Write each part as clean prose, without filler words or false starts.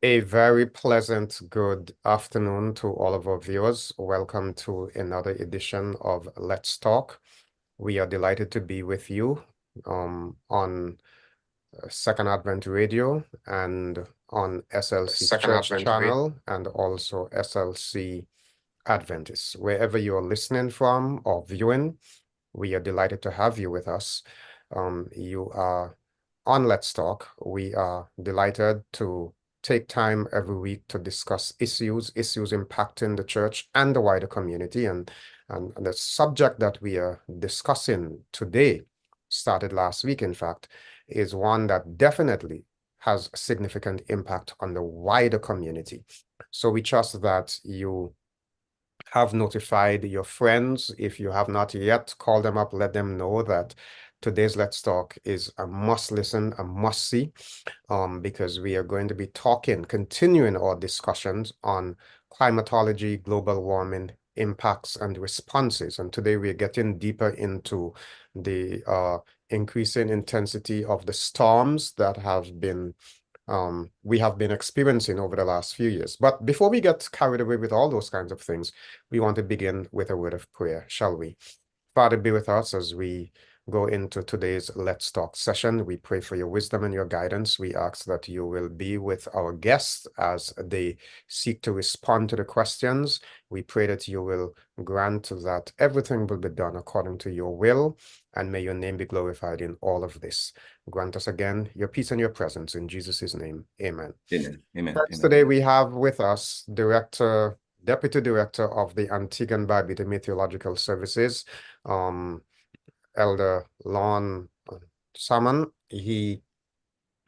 A very pleasant good afternoon to all of our viewers. Welcome to another edition of Let's Talk. We are delighted to be with you on Second Advent Radio and on SLC Second Church Advent Radio. channel and also SLC Adventists. Wherever you're listening from or viewing, we are delighted to have you with us. You are on Let's Talk. We are delighted to take time every week to discuss issues impacting the church and the wider community. And the subject that we are discussing today, started last week, in fact, is one that definitely has a significant impact on the wider community. So we trust that you have notified your friends. If you have not yet, call them up, let them know that today's Let's Talk is a must listen, a must see, because we are going to be continuing our discussions on climatology, global warming impacts and responses. And today we're getting deeper into the increasing intensity of the storms that we have been experiencing over the last few years. But before we get carried away with all those kinds of things, we want to begin with a word of prayer, shall we? Father, be with us as we go into today's Let's Talk session. We pray for your wisdom and your guidance. We ask that you will be with our guests as they seek to respond to the questions. We pray that you will grant that everything will be done according to your will, and may your name be glorified in all of this. Grant us again your peace and your presence in Jesus' name. Amen. Amen. Amen. First, Amen. today we have with us Deputy Director of the Antigua and Barbuda Meteorological Services, Elder Lorne Salmon. He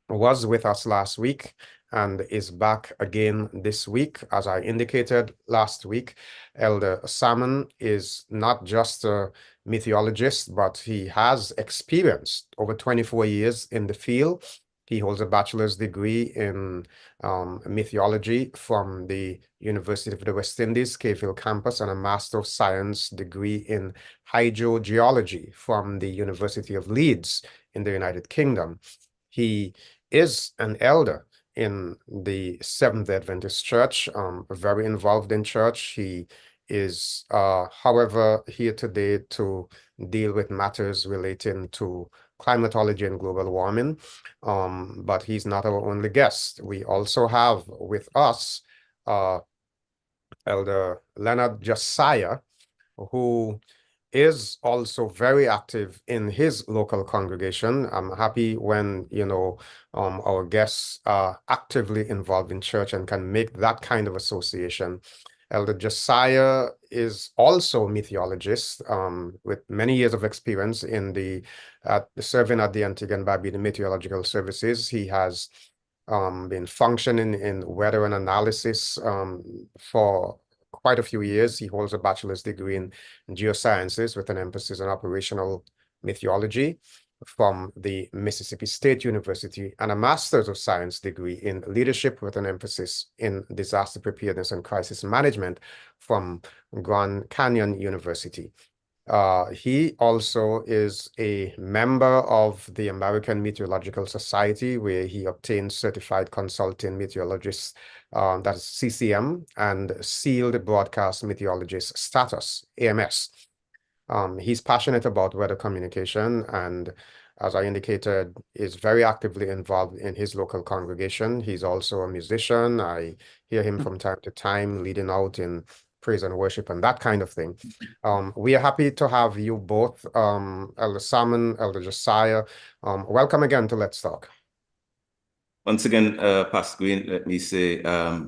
was with us last week and is back again this week. As I indicated last week, Elder Salmon is not just a meteorologist, but he has experience over 24 years in the field. He holds a bachelor's degree in meteorology from the University of the West Indies, Cave Hill campus, and a Master of Science degree in hydrogeology from the University of Leeds in the United Kingdom. He is an elder in the Seventh Adventist Church, very involved in church. He is, however, here today to deal with matters relating to climatology and global warming, but he's not our only guest. We also have with us Elder Lennard Josiah, who is also very active in his local congregation. I'm happy when, our guests are actively involved in church and can make that kind of association. Elder Josiah is also a meteorologist with many years of experience in serving at the Antigua and Barbuda Meteorological Services. He has been functioning in weather and analysis for quite a few years. He holds a bachelor's degree in geosciences with an emphasis on operational meteorology from the Mississippi State University, and a master's of science degree in leadership with an emphasis in disaster preparedness and crisis management from Grand Canyon University. He also is a member of the American Meteorological Society, where he obtained certified consulting meteorologist, that's CCM, and sealed broadcast meteorologist status, AMS. He's passionate about weather communication and, as I indicated, is very actively involved in his local congregation. He's also a musician. I hear him from time to time leading out in praise and worship and that kind of thing. We are happy to have you both, Elder Salmon, Elder Josiah. Welcome again to Let's Talk. Once again, Pastor Greene, let me say,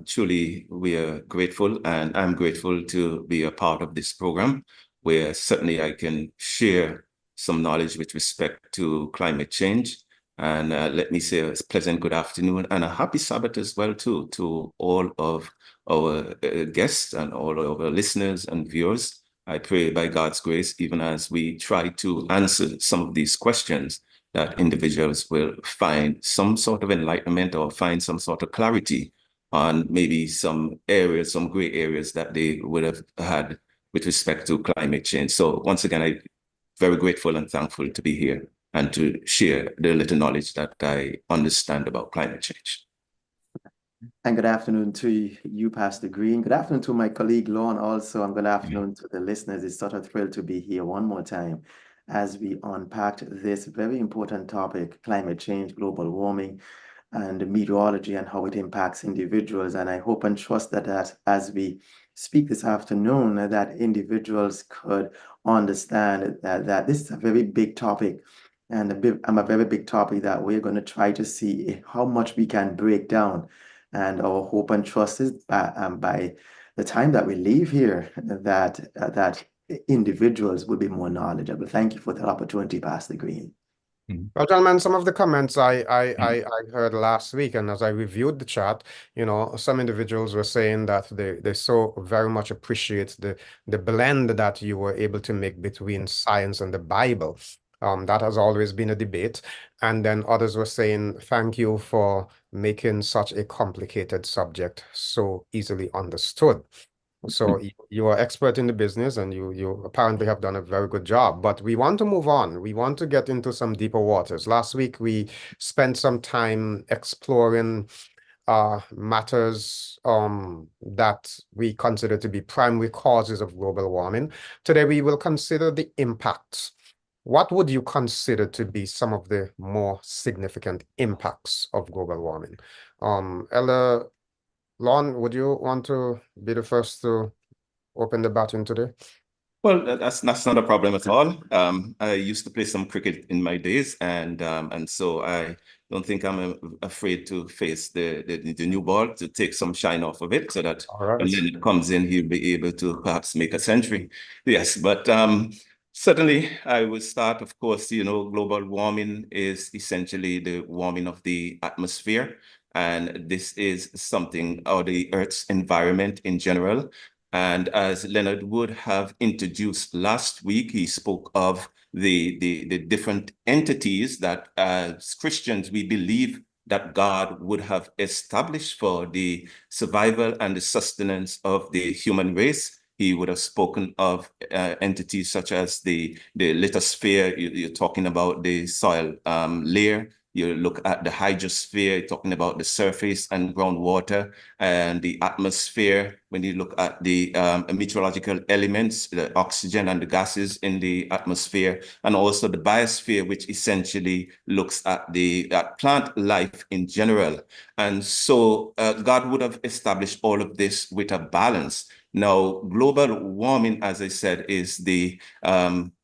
truly, we are grateful, and I'm grateful to be a part of this program, where certainly I can share some knowledge with respect to climate change. And let me say a pleasant good afternoon and a happy Sabbath as well, too, to all of our guests and all of our listeners and viewers. I pray by God's grace, even as we try to answer some of these questions, that individuals will find some sort of enlightenment or find some sort of clarity on maybe some areas, some gray areas that they would have had with respect to climate change. So once again, I'm very grateful and thankful to be here and to share the little knowledge that I understand about climate change. And good afternoon to you, Pastor Greene. Good afternoon to my colleague Lorne also, and good afternoon to the listeners. It's such a thrill to be here one more time as we unpack this very important topic, climate change, global warming, and meteorology and how it impacts individuals. And I hope and trust that as we speak this afternoon, that individuals could understand that this is a very big topic and a very big topic that we're going to try to see how much we can break down. And our hope and trust is by the time that we leave here, that individuals will be more knowledgeable. Thank you for the opportunity, Pastor Greene. Well, gentlemen, some of the comments I heard last week, and as I reviewed the chat, some individuals were saying that they so very much appreciate the blend that you were able to make between science and the Bible. That has always been a debate. And then others were saying, thank you for making such a complicated subject so easily understood. So you are expert in the business and you apparently have done a very good job, but we want to move on. We want to get into some deeper waters. Last week, we spent some time exploring matters that we consider to be primary causes of global warming. Today, we will consider the impacts. What would you consider to be some of the more significant impacts of global warming? Ella, Lon, would you want to be the first to open the baton today? Well, that's not a problem at all. I used to play some cricket in my days, and so I don't think I'm afraid to face the new ball to take some shine off of it, so that All right. when it comes in, he'll be able to perhaps make a century. Yes, but certainly I will start. Of course, global warming is essentially the warming of the atmosphere, and this is something, or the Earth's environment in general. And as Lennard would have introduced last week, he spoke of the different entities that as Christians we believe that God would have established for the survival and the sustenance of the human race. He would have spoken of entities such as the lithosphere. You're talking about the soil layer. You look at the hydrosphere, talking about the surface and groundwater, and the atmosphere. When you look at the meteorological elements, the oxygen and the gases in the atmosphere, and also the biosphere, which essentially looks at the plant life in general. And so God would have established all of this with a balance. Now, global warming, as I said, is the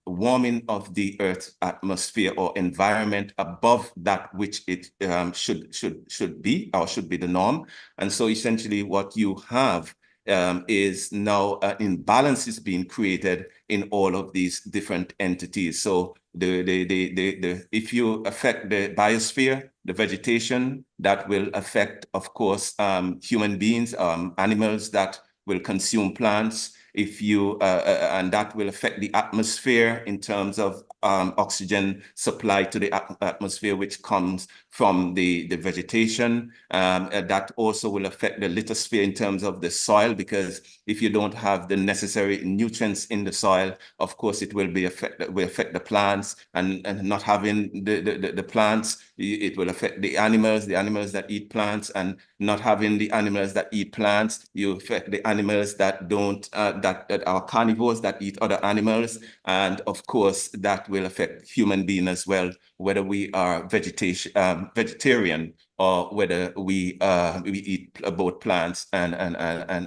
warming of the Earth's atmosphere or environment above that which it should be, or should be the norm. And so essentially what you have is now imbalances being created in all of these different entities. So if you affect the biosphere, the vegetation, that will affect, of course, human beings, animals that will consume plants. And that will affect the atmosphere in terms of oxygen supply to the atmosphere, which comes from the vegetation. That also will affect the lithosphere in terms of the soil, because if you don't have the necessary nutrients in the soil, of course, it will affect the plants, and not having the plants, it will affect the animals that eat plants, and not having the animals that eat plants, you affect the animals that don't, that are carnivores, that eat other animals. And of course, that will affect human beings as well, whether we are vegetarian or whether we eat both plants and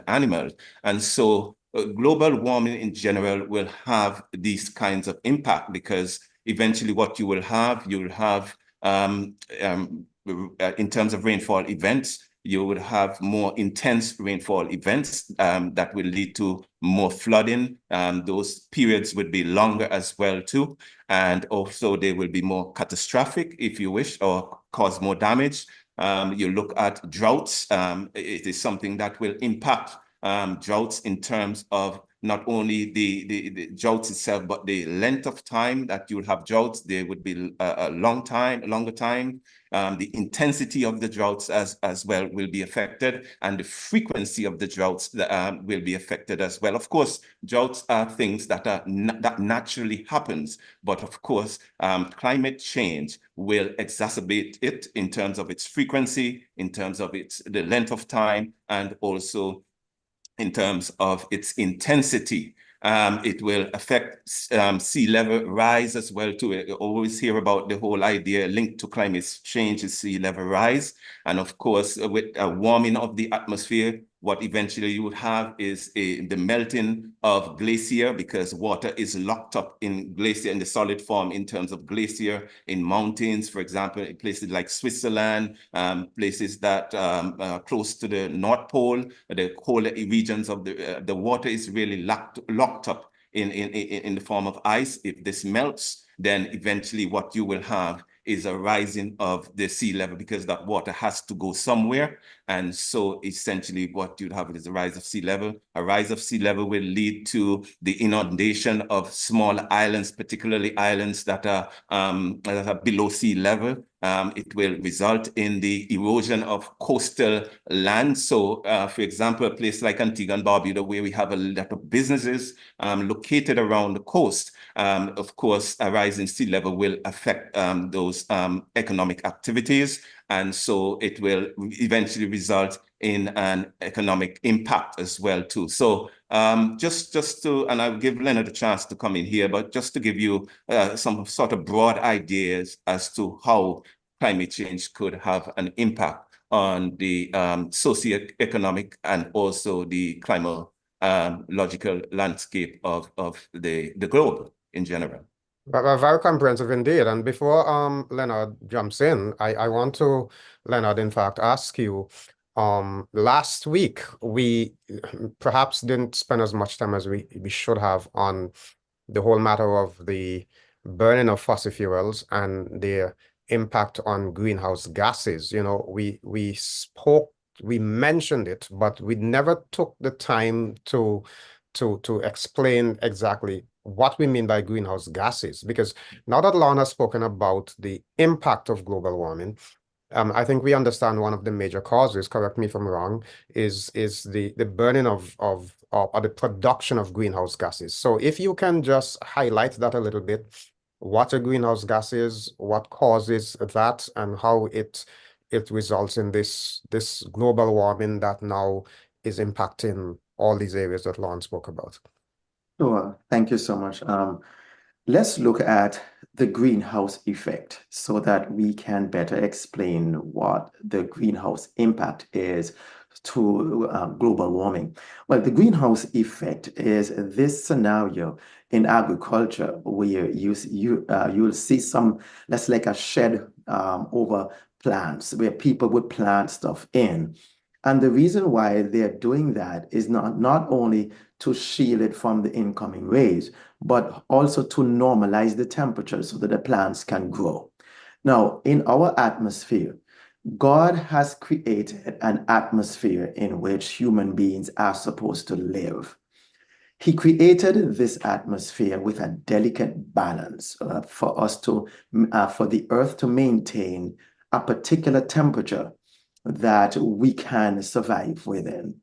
animals. And so global warming in general will have these kinds of impact, because eventually what you will have in terms of rainfall events, you would have more intense rainfall events that will lead to more flooding. Those periods would be longer as well too. And also they will be more catastrophic, if you wish, or cause more damage. You look at droughts. It is something that will impact droughts in terms of not only the droughts itself, but the length of time that you'll have droughts. There would be a longer time. the intensity of the droughts as well will be affected, and the frequency of the droughts will be affected as well. Of course, droughts are things that that naturally happens, but of course, climate change will exacerbate it in terms of its frequency, in terms of the length of time, and also in terms of its intensity. It will affect sea level rise as well too. I always hear about the whole idea linked to climate change is sea level rise. And of course, with a warming of the atmosphere, what eventually you would have is the melting of glacier, because water is locked up in glacier in the solid form in terms of glacier in mountains, for example, in places like Switzerland, places that are close to the North Pole, the colder regions of the water is really locked up in the form of ice. If this melts, then eventually what you will have is a rising of the sea level, because that water has to go somewhere. And so essentially what you'd have is a rise of sea level. A rise of sea level will lead to the inundation of small islands, particularly islands that are below sea level. It will result in the erosion of coastal land. So, for example, a place like Antigua and Barbuda, where we have a lot of businesses located around the coast, of course, a rise in sea level will affect those economic activities. And so it will eventually result in an economic impact as well too. So just to, and I'll give Lennard a chance to come in here, but just to give you some sort of broad ideas as to how climate change could have an impact on the socioeconomic and also the climatological landscape of the globe in general. But very comprehensive indeed. And before Lennard jumps in, I want to, Lennard, in fact, ask you, last week we perhaps didn't spend as much time as we should have on the whole matter of the burning of fossil fuels and their impact on greenhouse gases. You know, we spoke, we mentioned it, but we never took the time to explain exactly what we mean by greenhouse gases, because now that Lorne has spoken about the impact of global warming, I think we understand one of the major causes, correct me if I'm wrong, is the burning of or the production of greenhouse gases. So if you can just highlight that a little bit, what a greenhouse gas is, what causes that, and how it results in this global warming that now is impacting all these areas that Lorne spoke about. Sure. Thank you so much. Let's look at the greenhouse effect so that we can better explain what the greenhouse impact is to global warming. Well, the greenhouse effect is this scenario in agriculture where you'll see some, that's like a shed over plants where people would plant stuff in. And the reason why they're doing that is not only to shield it from the incoming rays, but also to normalize the temperature so that the plants can grow. Now, in our atmosphere, God has created an atmosphere in which human beings are supposed to live. He created this atmosphere with a delicate balance for us to, for the earth to maintain a particular temperature that we can survive within.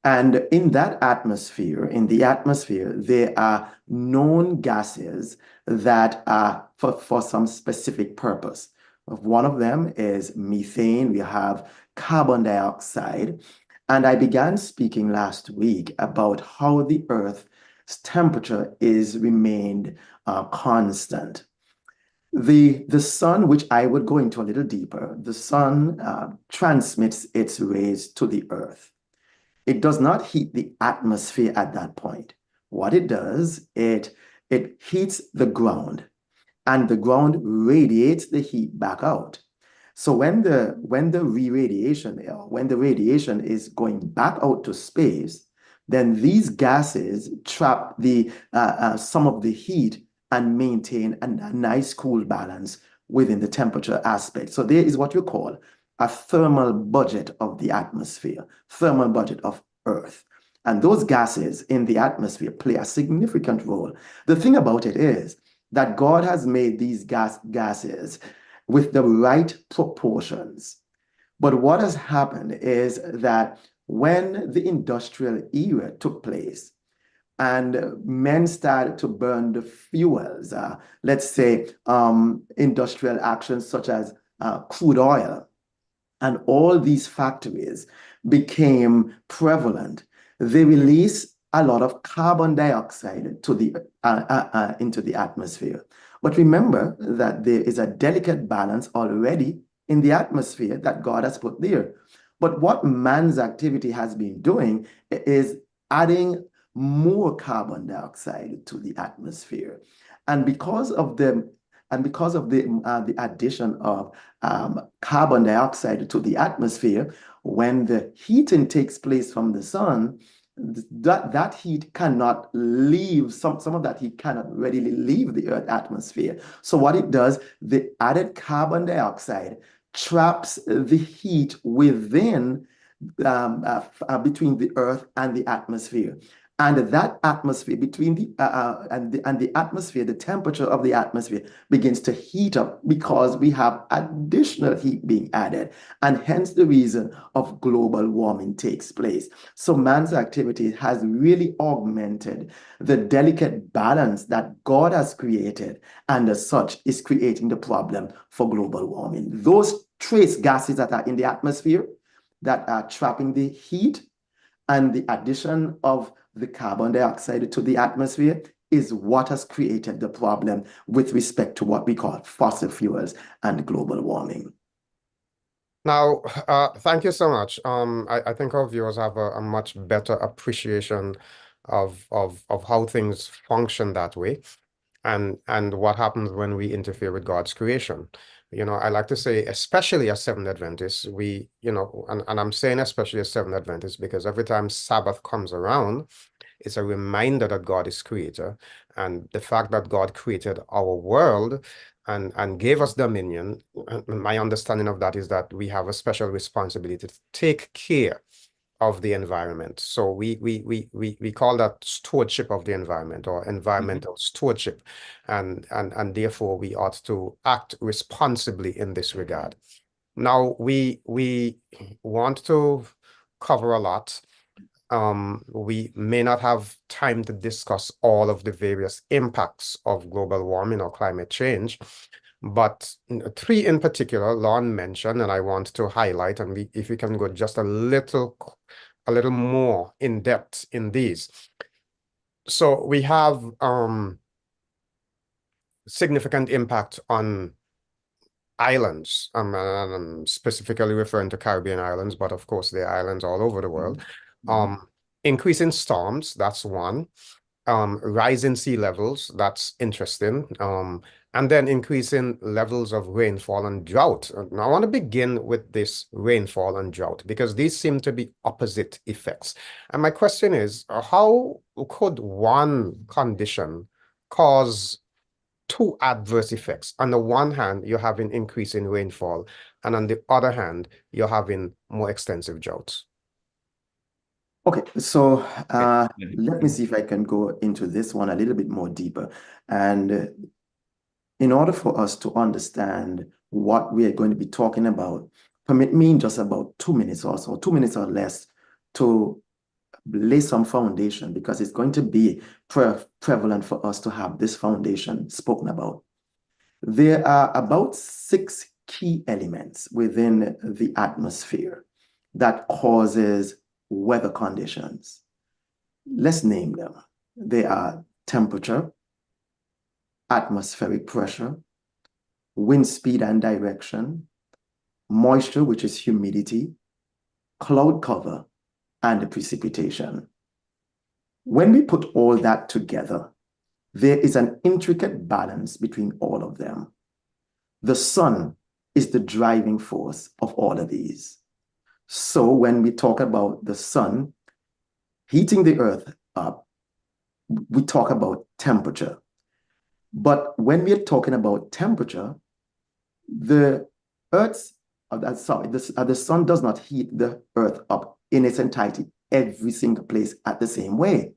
And in that atmosphere, in the atmosphere, there are known gases that are for some specific purpose. One of them is methane. We have carbon dioxide. And I began speaking last week about how the Earth's temperature is remained constant. The sun, which I would go into a little deeper, the sun transmits its rays to the Earth. It does not heat the atmosphere at that point. What it does, it heats the ground, and the ground radiates the heat back out. So when the radiation is going back out to space, then these gases trap some of the heat and maintain a nice cool balance within the temperature aspect. So there is what you call a thermal budget of the atmosphere, thermal budget of Earth. And those gases in the atmosphere play a significant role. The thing about it is that God has made these gases with the right proportions. But what has happened is that when the industrial era took place and men started to burn the fuels, let's say industrial actions such as crude oil, and all these factories became prevalent, they release a lot of carbon dioxide to into the atmosphere. But remember that there is a delicate balance already in the atmosphere that God has put there. But what man's activity has been doing is adding more carbon dioxide to the atmosphere. And because of the addition of carbon dioxide to the atmosphere, when the heating takes place from the sun, that heat cannot leave, some of that heat cannot readily leave the Earth atmosphere. So what it does, the added carbon dioxide traps the heat within between the Earth and the atmosphere. And that atmosphere between the atmosphere, the temperature of the atmosphere begins to heat up because we have additional heat being added, and hence the reason of global warming takes place. So man's activity has really augmented the delicate balance that God has created, and as such is creating the problem for global warming. Those trace gases that are in the atmosphere that are trapping the heat, and the addition of the carbon dioxide to the atmosphere is what has created the problem with respect to what we call fossil fuels and global warming. Now, thank you so much. I think our viewers have a much better appreciation of how things function that way, and what happens when we interfere with God's creation. I like to say, especially as Seventh Adventists, and I'm saying especially as Seventh Adventists because every time Sabbath comes around, it's a reminder that God is creator, and the fact that God created our world and gave us dominion. My understanding of that is that we have a special responsibility to take care of the environment. So we call that stewardship of the environment, or environmental stewardship, and therefore we ought to act responsibly in this regard. Now we want to cover a lot. We may not have time to discuss all of the various impacts of global warming or climate change, but three in particular, Lorne mentioned, and I want to highlight, and if we can go just a little more in depth in these. So we have significant impact on islands. I'm specifically referring to Caribbean islands, but of course there are islands all over the world. Increasing storms, that's one. Rising sea levels, that's interesting. And then increasing levels of rainfall and drought. Now, I want to begin with this rainfall and drought because these seem to be opposite effects. And my question is, how could one condition cause two adverse effects? On the one hand, you're having increase in rainfall, and on the other hand, you're having more extensive droughts. Okay, so let me see if I can go into this one a little bit more deeper. And in order for us to understand what we are going to be talking about, permit me in just about 2 minutes or so, 2 minutes or less, to lay some foundation, because it's going to be prevalent for us to have this foundation spoken about. There are about 6 key elements within the atmosphere that causes weather conditions. Let's name them. They are temperature, atmospheric pressure, wind speed and direction, moisture, which is humidity, cloud cover, and precipitation. When we put all that together, there is an intricate balance between all of them. The sun is the driving force of all of these. So when we talk about the sun heating the earth up, we talk about temperature. But when we're talking about temperature, the sun does not heat the earth up in its entirety, every single place at the same way.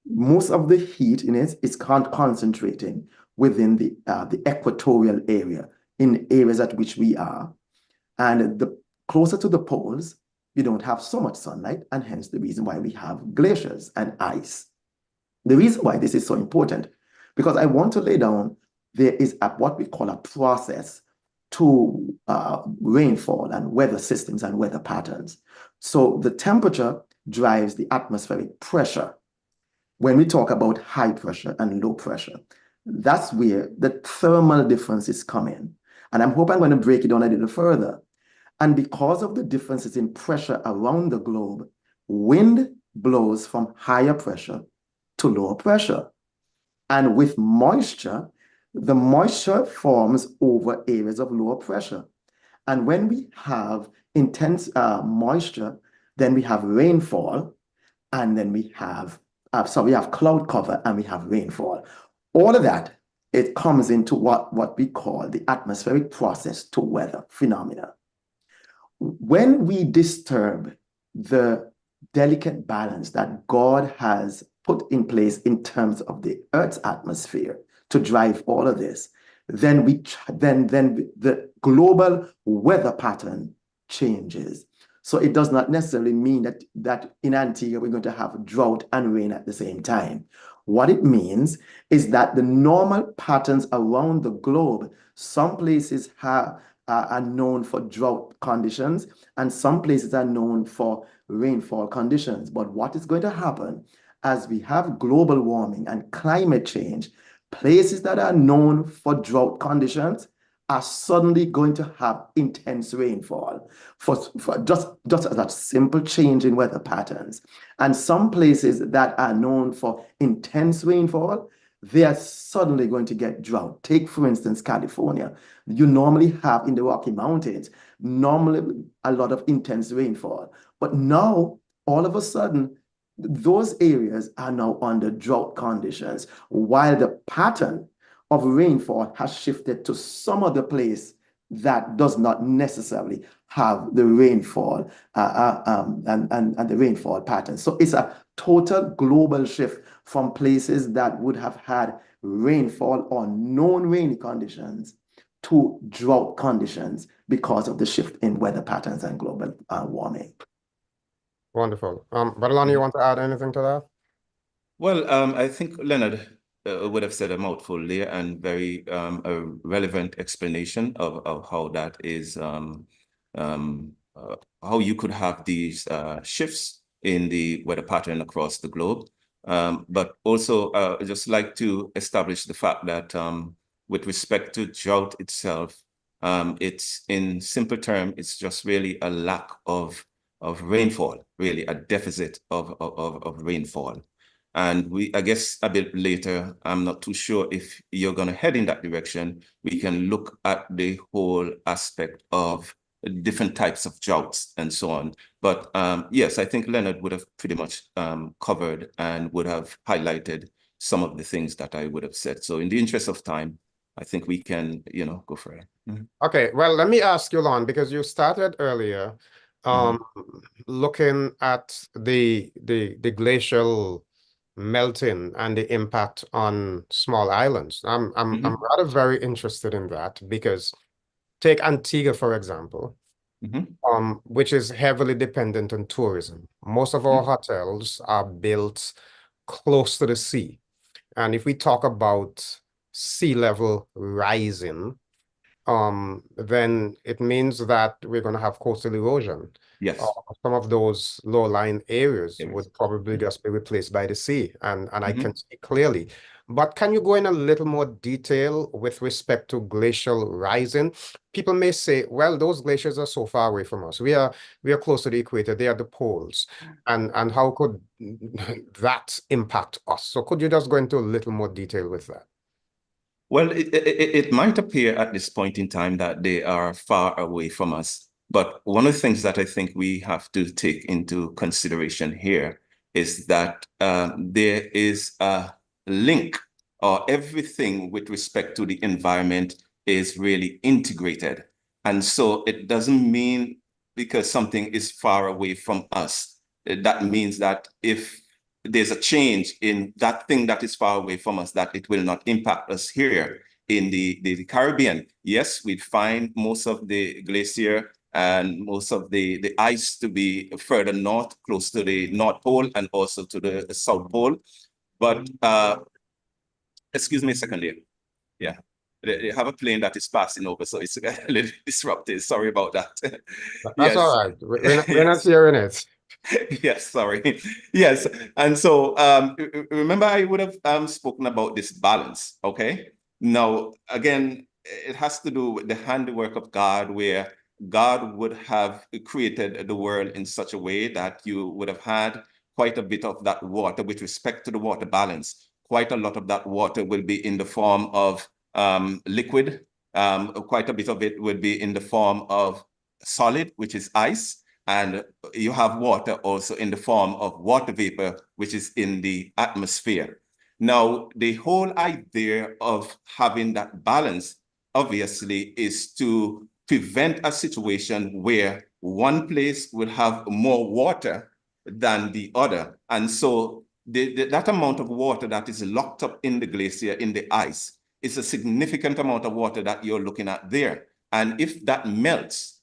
Most of the heat in it is concentrating within the equatorial area in areas at which we are. And the closer to the poles, you don't have so much sunlight, and hence the reason why we have glaciers and ice. The reason why this is so important, because I want to lay down, there is what we call a process to rainfall and weather systems and weather patterns. So the temperature drives the atmospheric pressure. When we talk about high pressure and low pressure, that's where the thermal differences come in. And I hope I'm going to break it down a little further. And because of the differences in pressure around the globe, wind blows from higher pressure to lower pressure. And with moisture, the moisture forms over areas of lower pressure. And when we have intense moisture, then we have rainfall, and then we have cloud cover and we have rainfall. All of that, it comes into what we call the atmospheric process to weather phenomena. When we disturb the delicate balance that God has put in place in terms of the Earth's atmosphere to drive all of this, then the global weather pattern changes. So it does not necessarily mean that in Antigua we're going to have drought and rain at the same time. What it means is that the normal patterns around the globe, some places are known for drought conditions, and some places are known for rainfall conditions. But what is going to happen as we have global warming and climate change, places that are known for drought conditions are suddenly going to have intense rainfall for just as a simple change in weather patterns. And some places that are known for intense rainfall, they are suddenly going to get drought. Take, for instance, California. You normally have in the Rocky Mountains, normally a lot of intense rainfall. But now, all of a sudden, those areas are now under drought conditions, while the pattern of rainfall has shifted to some other place that does not necessarily have the rainfall and the rainfall pattern. So it's a total global shift from places that would have had rainfall or known rainy conditions to drought conditions because of the shift in weather patterns and global warming. Wonderful. Brother Lon, you want to add anything to that? Well, I think Lennard would have said a mouthful there, and very a relevant explanation of how that is, how you could have these shifts in the weather pattern across the globe. But also, I'd just like to establish the fact that with respect to drought itself, it's in simple terms, it's just really a lack of rainfall, really a deficit of rainfall. And I guess a bit later, I'm not too sure if you're going to head in that direction. We can look at the whole aspect of different types of droughts and so on. But yes, I think Lennard would have pretty much covered and would have highlighted some of the things that I would have said. So in the interest of time, I think we can, go for it. Mm-hmm. Okay, well, let me ask you, Lon, because you started earlier looking at the glacial melting and the impact on small islands. I'm rather very interested in that, because take Antigua, for example, which is heavily dependent on tourism. Most of our hotels are built close to the sea. And if we talk about sea level rising, then it means that we're going to have coastal erosion. Yes. Some of those low-lying areas would probably just be replaced by the sea, and I can see clearly. But can you go in a little more detail with respect to glacial rising? People may say, well, those glaciers are so far away from us. We are close to the equator. They are the poles. And how could that impact us? So could you just go into a little more detail with that? Well, it might appear at this point in time that they are far away from us. But one of the things that I think we have to take into consideration here is that there is a link, or everything with respect to the environment is really integrated. And so it doesn't mean because something is far away from us, that means that if there's a change in that thing that is far away from us, that it will not impact us here. in the Caribbean. Yes, we'd find most of the glacier and most of the ice to be further north, close to the North Pole and also to the South Pole. But excuse me a second here. Yeah. They have a plane that is passing over, so it's a little disrupted. Sorry about that. That's all Yes. right. We're not hearing it. Yes, sorry. Yes. And so remember I would have spoken about this balance, okay? Now, again, it has to do with the handiwork of God, where God would have created the world in such a way that you would have had quite a bit of that water with respect to the water balance. Quite a lot of that water will be in the form of liquid. Quite a bit of it will be in the form of solid, which is ice. And you have water also in the form of water vapor, which is in the atmosphere. Now, the whole idea of having that balance, obviously, is to prevent a situation where one place will have more water than the other. And so that amount of water that is locked up in the glacier, in the ice, is a significant amount of water that you're looking at there. And if that melts,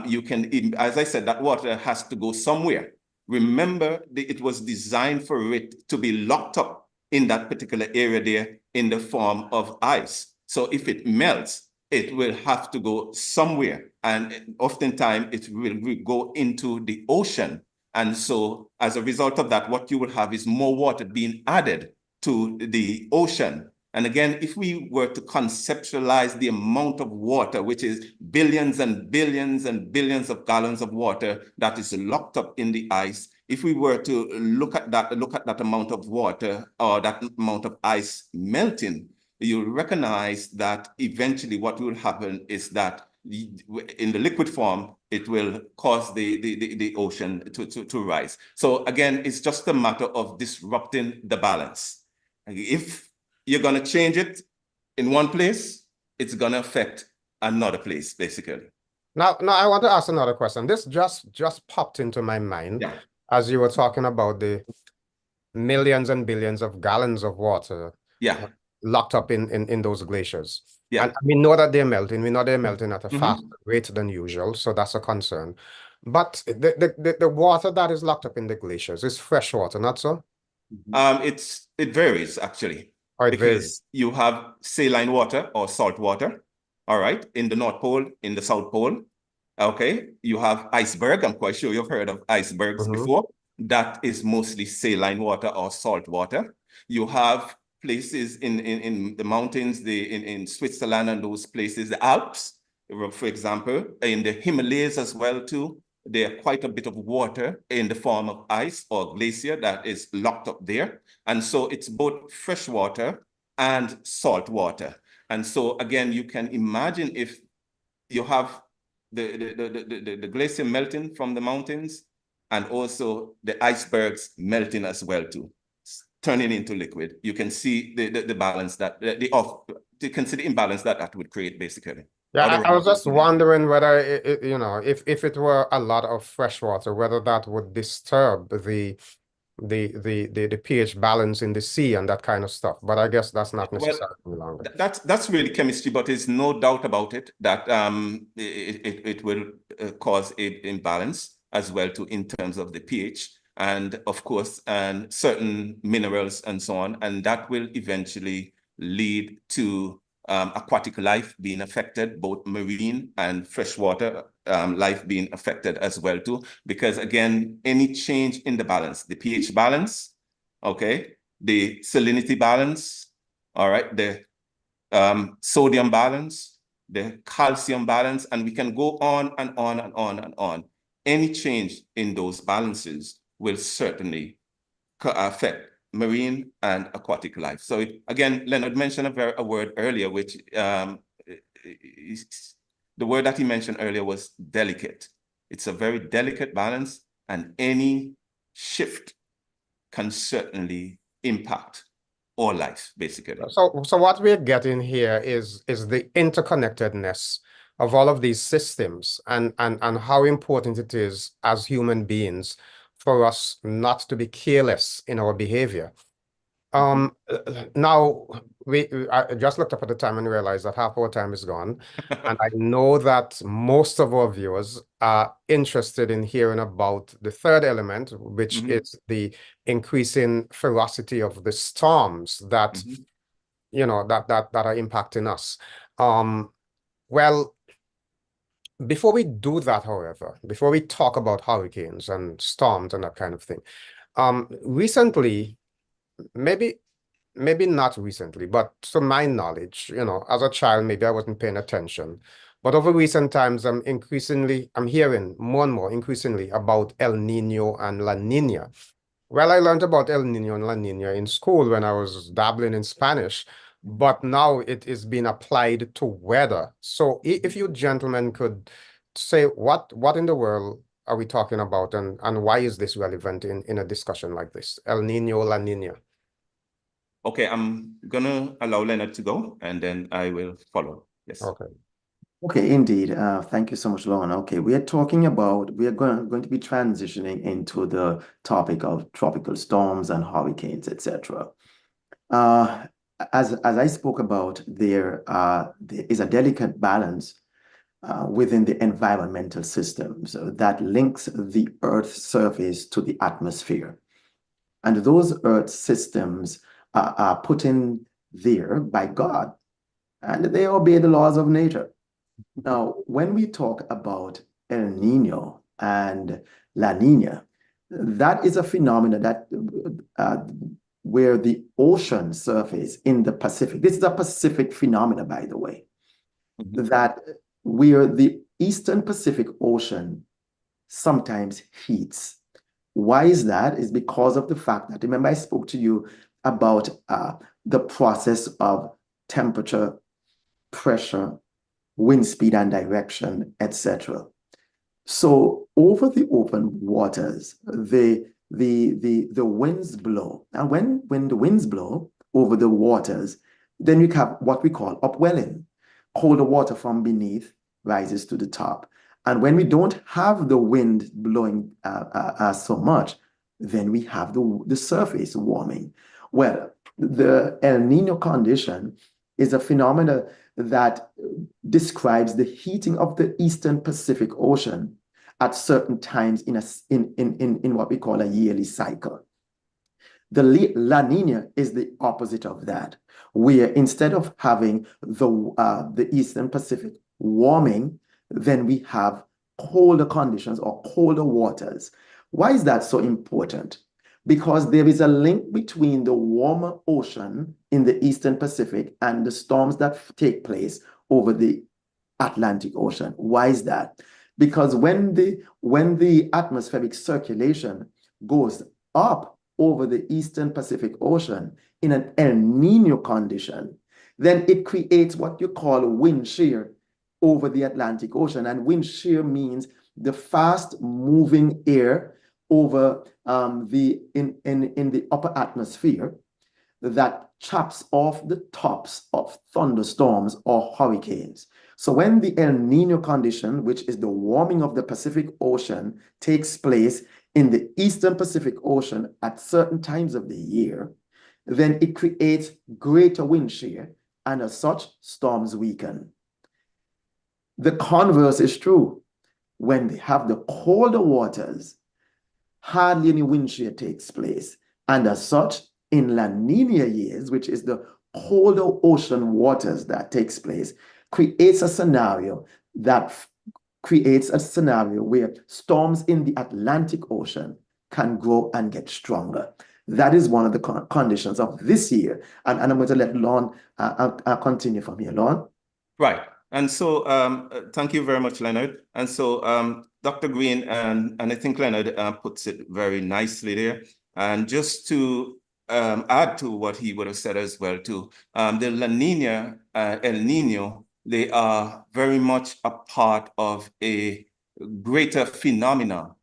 you can, as I said, that water has to go somewhere. Remember, it was designed for it to be locked up in that particular area there in the form of ice. So if it melts, it will have to go somewhere. And oftentimes it will go into the ocean. And so as a result of that, what you will have is more water being added to the ocean. And again, if we were to conceptualize the amount of water, which is billions and billions and billions of gallons of water that is locked up in the ice, if we were to look at that amount of water or that amount of ice melting, you'll recognize that eventually what will happen is that in the liquid form, it will cause the ocean to rise. So again, it's just a matter of disrupting the balance. If you're going to change it in one place, it's going to affect another place, basically. Now, I want to ask another question. This just popped into my mind as you were talking about the millions and billions of gallons of water locked up in those glaciers. Yeah. And we know that they're melting. We know they're melting at a faster rate than usual, so that's a concern. But the water that is locked up in the glaciers is fresh water, not so? It varies, actually. Varies. You have saline water or salt water, all right, in the North Pole, in the South Pole. Okay, you have iceberg. I'm quite sure you've heard of icebergs before. That is mostly saline water or salt water. You have places in the mountains, in Switzerland and those places, the Alps, for example, in the Himalayas as well too. There's quite a bit of water in the form of ice or glacier that is locked up there. And so it's both fresh water and salt water. And so again, you can imagine if you have the glacier melting from the mountains and also the icebergs melting as well too, turning into liquid. You can see the balance that you can see the imbalance that would create, basically. Yeah, I was just wondering whether if it were a lot of fresh water, whether that would disturb the pH balance in the sea and that kind of stuff. But I guess that's not necessarily longer. That's really chemistry, but there's no doubt about it that it will cause an imbalance as well too in terms of the pH and of course and certain minerals and so on, and that will eventually lead to aquatic life being affected, both marine and freshwater life being affected as well too, because again, any change in the balance, the pH balance, okay, the salinity balance, all right, the sodium balance, the calcium balance, and we can go on and on and on and on. Any change in those balances will certainly affect marine and aquatic life. So again, Lennard mentioned a word earlier, which the word that he mentioned earlier was delicate. It's a very delicate balance, and any shift can certainly impact all life, basically. So what we're getting here is the interconnectedness of all of these systems and how important it is as human beings for us not to be careless in our behavior. Now, I just looked up at the time and realized that half our time is gone. And I know that most of our viewers are interested in hearing about the third element, which is the increasing ferocity of the storms that, you know, that are impacting us. Well, before we do that, however, before we talk about hurricanes and storms and that kind of thing, recently, maybe not recently, but to my knowledge, you know, as a child, maybe I wasn't paying attention. But over recent times, I'm hearing more and more increasingly about El Nino and La Nina. Well, I learned about El Nino and La Nina in school when I was dabbling in Spanish, but now it is being applied to weather. So if you gentlemen could say what in the world are we talking about, and why is this relevant in a discussion like this? El Nino, La Nina. Okay, I'm gonna allow Lennard to go, and then I will follow. Yes. Okay. Okay, indeed. Thank you so much, Lorne. Okay, we are going to be transitioning into the topic of tropical storms and hurricanes, etc. As I spoke about, there is a delicate balance within the environmental systems that links the Earth's surface to the atmosphere. And those Earth systems are put in there by God, and they obey the laws of nature. Now, when we talk about El Nino and La Nina, that is a phenomenon that where the ocean surface in the Pacific, this is a Pacific phenomena, by the way, that where the Eastern Pacific Ocean sometimes heats. Why is that? Is because of the fact that, remember I spoke to you about the process of temperature, pressure, wind speed and direction, etc. So over the open waters, the winds blow. And when the winds blow over the waters, then you have what we call upwelling. Colder water from beneath rises to the top. And when we don't have the wind blowing so much, then we have the surface warming. Well, the El Nino condition is a phenomenon that describes the heating of the Eastern Pacific Ocean at certain times in what we call a yearly cycle. The La Nina is the opposite of that, where instead of having the Eastern Pacific warming, then we have colder conditions or colder waters. Why is that so important? Because there is a link between the warmer ocean in the Eastern Pacific and the storms that take place over the Atlantic Ocean. Why is that? Because when the atmospheric circulation goes up over the Eastern Pacific Ocean in an El Nino condition, then it creates what you call wind shear over the Atlantic Ocean. And wind shear means the fast moving air over in the upper atmosphere that chops off the tops of thunderstorms or hurricanes. So when the El Nino condition, which is the warming of the Pacific Ocean, takes place in the Eastern Pacific Ocean at certain times of the year, then it creates greater wind shear, and as such, storms weaken. The converse is true. When they have the colder waters, hardly any wind shear takes place. And as such, in La Nina years, which is the colder ocean waters that takes place, creates a scenario where storms in the Atlantic Ocean can grow and get stronger. That is one of the conditions of this year. And I'm going to let Lorne continue from here. Lorne? Right. And so thank you very much, Lennard. And so Dr. Greene, and I think Lennard puts it very nicely there. And just to add to what he would have said as well too, the La Nina, El Nino, they are very much a part of a greater phenomenon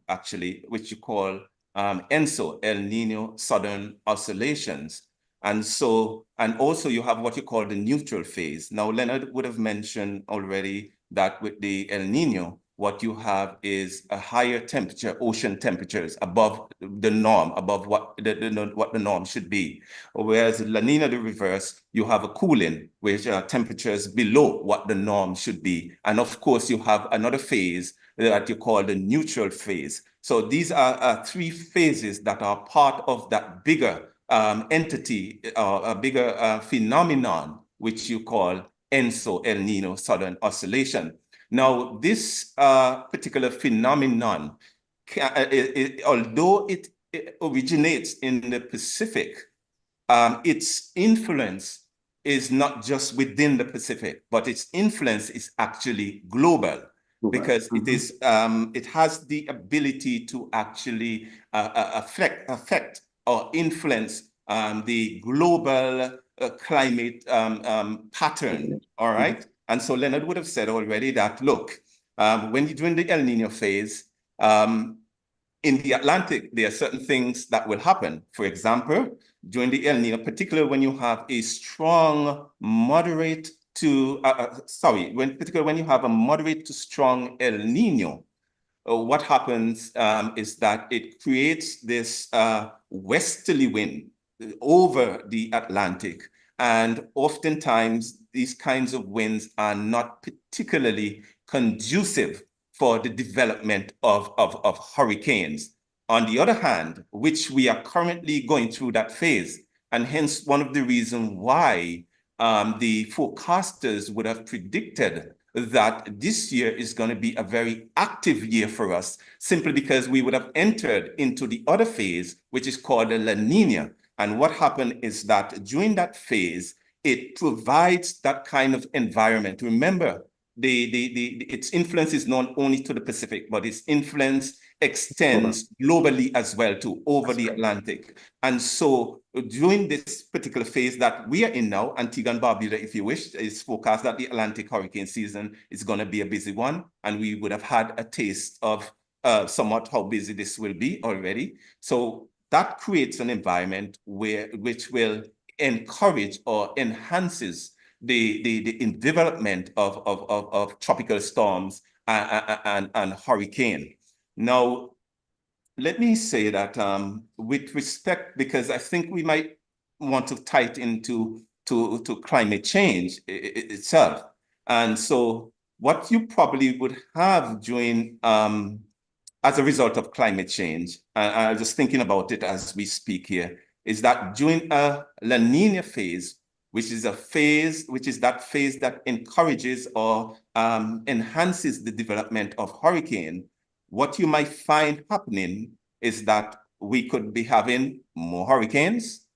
actually, which you call ENSO, El Nino Southern Oscillations. And so, and also you have what you call the neutral phase. Now, Lennard would have mentioned already that with the El Nino, what you have is a higher temperature, ocean temperatures above the norm, above what the norm should be. Whereas La Nina, the reverse, you have a cooling, which are temperatures below what the norm should be. And of course, you have another phase that you call the neutral phase. So these are three phases that are part of that bigger entity, a bigger phenomenon, which you call ENSO, El Nino Southern Oscillation. Now, this particular phenomenon, although it originates in the Pacific, its influence is not just within the Pacific, but its influence is actually global. Because it is, it has the ability to actually affect or influence the global climate pattern. All right. And so Lennard would have said already that, look, when you're doing the El Nino phase, in the Atlantic, there are certain things that will happen. For example, during the El Nino, particularly when you have a strong, moderate to, particularly when you have a moderate to strong El Nino, what happens is that it creates this westerly wind over the Atlantic. And oftentimes, these kinds of winds are not particularly conducive for the development of hurricanes. On the other hand, which we are currently going through that phase, and hence one of the reasons why the forecasters would have predicted that this year is going to be a very active year for us, simply because we would have entered into the other phase, which is called the La Nina. And what happened is that during that phase, it provides that kind of environment. Remember, its influence is not only to the Pacific, but its influence extends globally as well to over the Atlantic. And so during this particular phase that we are in now, Antigua and Barbuda, if you wish, is forecast that the Atlantic hurricane season is going to be a busy one. And we would have had a taste of somewhat how busy this will be already. So that creates an environment which will encourage or enhances the development of tropical storms and hurricane. Now, let me say that with respect, because I think we might want to tie it into climate change itself. And so what you probably would have during, as a result of climate change, and I'm just thinking about it as we speak here, is that during a La Nina phase, which is that phase that encourages or enhances the development of hurricane, what you might find happening is that we could be having more hurricanes.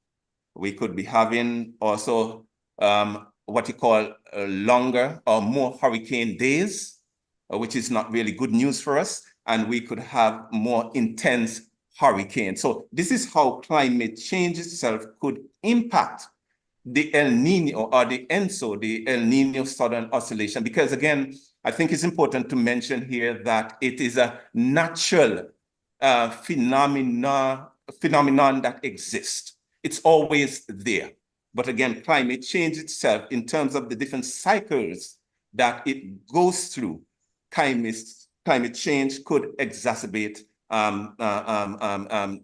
We could be having also what you call longer or more hurricane days, which is not really good news for us. And we could have more intense hurricanes. So this is how climate change itself could impact the El Nino or the ENSO, the El Nino Southern Oscillation, because again, I think it's important to mention here that it is a natural phenomenon that exists. It's always there. But again, climate change itself, in terms of the different cycles that it goes through, climate change could exacerbate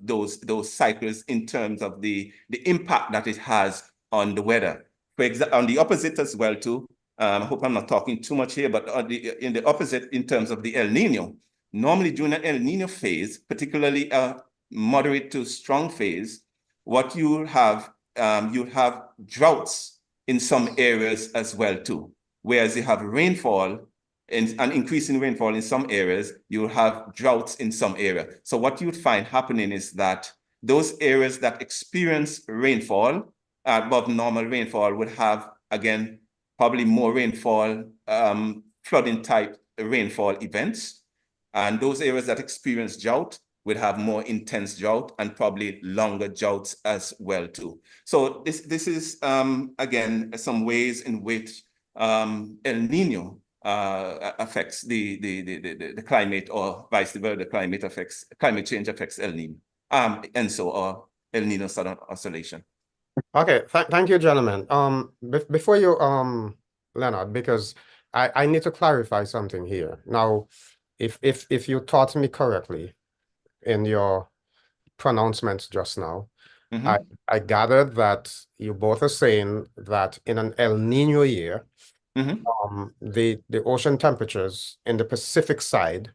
those cycles in terms of the impact that it has on the weather. For example, on the opposite as well too, I hope I'm not talking too much here, but in the opposite in terms of the El Nino, normally during an El Nino phase, particularly a moderate to strong phase, what you have droughts in some areas as well too. Whereas you have rainfall, an increase in rainfall in some areas, you'll have droughts in some areas. So what you'd find happening is that those areas that experience rainfall, above normal rainfall, would have, again, probably more rainfall, flooding type rainfall events. And those areas that experience drought would have more intense drought and probably longer droughts as well too. So this is, again, some ways in which El Nino affects the climate, or vice versa, climate change affects El Nino, or El Nino Southern Oscillation. Okay, thank you, gentlemen. Before you, Lennard, because I need to clarify something here. Now, if you taught me correctly in your pronouncements just now, I gathered that you both are saying that in an El Nino year, the ocean temperatures in the Pacific side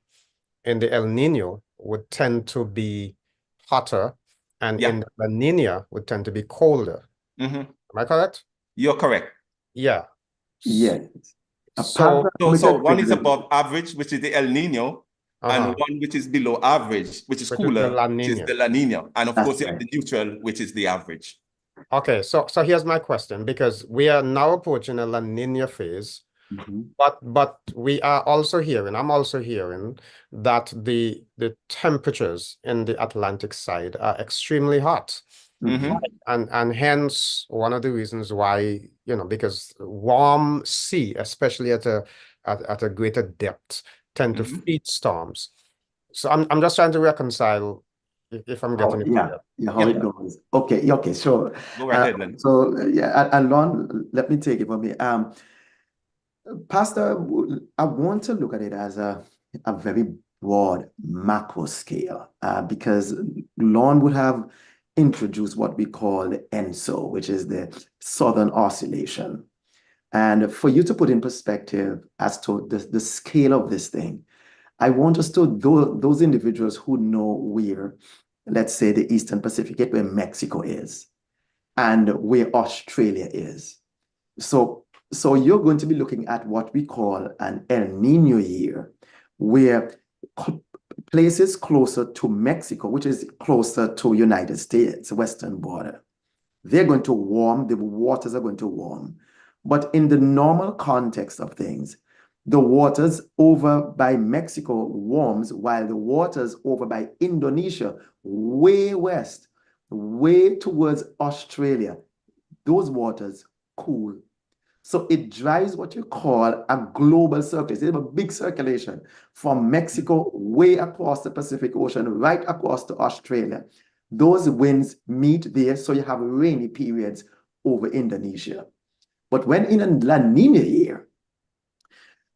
in the El Nino would tend to be hotter, and in the La Nina would tend to be colder. Am I correct? You're correct. Yeah. Yes. So One is above average, which is the El Nino, and one which is below average, which is cooler, which is the La Nina. And of course, you have the neutral, which is the average. Okay, so here's my question, because we are now approaching a La Nina phase, but we are also hearing, I'm also hearing that the temperatures in the Atlantic side are extremely hot. And hence one of the reasons why, because warm sea, especially at a greater depth, tend to feed storms. So I'm just trying to reconcile if I'm getting it clear. How it goes. Okay, sure. Go ahead, Len. And Lon, let me take it from here. Pastor, I want to look at it as a very broad macro scale, because Lorne would have introduced what we call the ENSO, which is the Southern Oscillation. And for you to put in perspective as to the scale of this thing, I want us to, those individuals who know where, let's say, the Eastern Pacific, where Mexico is, and where Australia is. So you're going to be looking at what we call an El Nino year, where places closer to Mexico, which is closer to United States, western border, they're going to warm, the waters are going to warm. But in the normal context of things, the waters over by Mexico warms, while the waters over by Indonesia, way west, way towards Australia, those waters cool. So it drives what you call a global circulation. It's a big circulation from Mexico way across the Pacific Ocean, right across to Australia. Those winds meet there, so you have rainy periods over Indonesia. But when in a La Nina year,